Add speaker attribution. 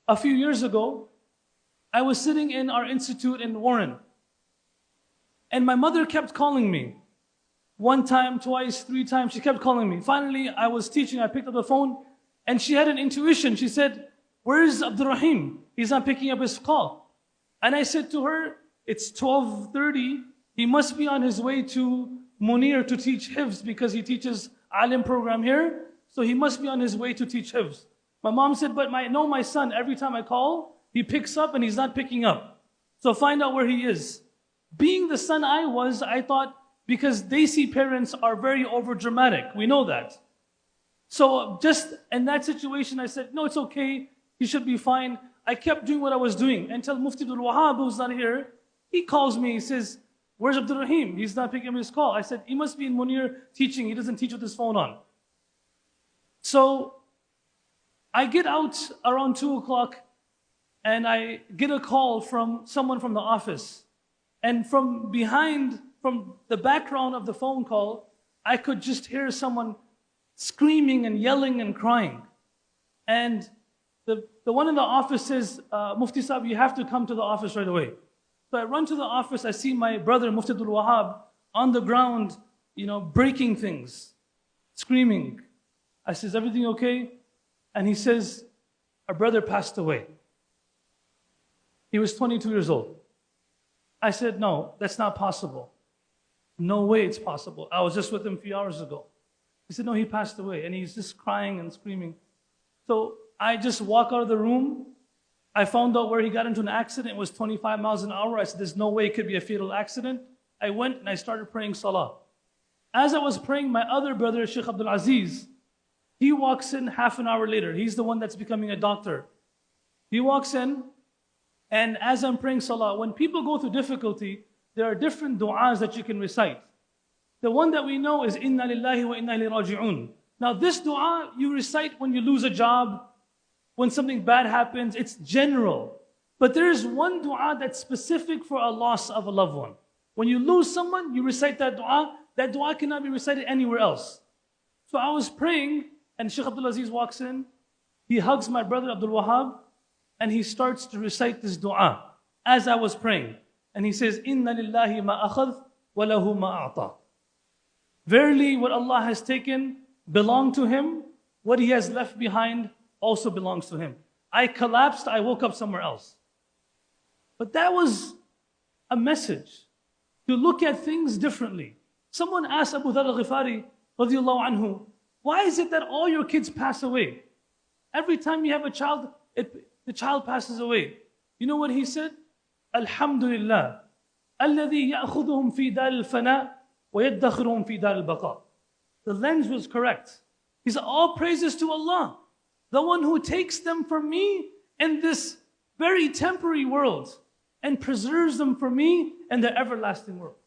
Speaker 1: A few years ago, I was sitting in our institute in Warren, and my mother kept calling me. One time, twice, three times, she kept calling me. Finally, I was teaching, I picked up the phone, and she had an intuition. She said, "Where is Abdurrahim? He's not picking up his call." And I said to her, "It's 12:30. He must be on his way to Munir to teach Hifz because he teaches Alim program here. So he must be on his way to teach Hifz." My mom said, "But my son, every time I call, he picks up and he's not picking up. So find out where he is." Being the son I was, I thought, because Desi parents are very overdramatic. We know that. So just in that situation, I said, "No, it's okay. He should be fine." I kept doing what I was doing until Mufti Abdul Wahab, who's not here, he calls me. He says, "Where's Abdul Rahim? He's not picking up his call." I said, "He must be in Munir teaching. He doesn't teach with his phone on." So I get out around 2 o'clock and I get a call from someone from the office. And from the background of the phone call, I could just hear someone screaming and yelling and crying. And the one in the office says, "Mufti Sahib, you have to come to the office right away." So I run to the office, I see my brother Mufti Abdul Wahab on the ground, breaking things, screaming. I says, "Everything okay?" And he says, "Our brother passed away. He was 22 years old." I said, "No, that's not possible. No way it's possible. I was just with him a few hours ago." He said, "No, he passed away." And he's just crying and screaming. So I just walk out of the room. I found out where he got into an accident. It was 25 miles an hour. I said, "There's no way it could be a fatal accident." I went and I started praying salah. As I was praying, my other brother, Sheikh Abdul Aziz, he walks in half an hour later. He's the one that's becoming a doctor. He walks in, and as I'm praying salah, when people go through difficulty, there are different du'as that you can recite. The one that we know is "Inna lillahi wa inna ilayhi raji'un." Now this du'a you recite when you lose a job, when something bad happens, it's general. But there is one du'a that's specific for a loss of a loved one. When you lose someone, you recite that du'a cannot be recited anywhere else. So I was praying, and Sheikh Abdul Aziz walks in, he hugs my brother Abdul Wahab, and he starts to recite this du'a as I was praying. And he says, "Inna lillahi ma akhadh wa lahu ma a'ta." Verily, what Allah has taken belonged to Him. What He has left behind also belongs to Him. I collapsed, I woke up somewhere else. But that was a message, to look at things differently. Someone asked Abu Dharr al-Ghifari, radiyallahu anhu, "Why is it that all your kids pass away? Every time you have a child, the child passes away." You know what he said? "Alhamdulillah, alladhi ya'khudhuhum fi dar al-fana wa yaddakhiruhum fi dar al-baqa." The lens was correct. He said, all praises to Allah, the one who takes them from me in this very temporary world and preserves them for me in the everlasting world.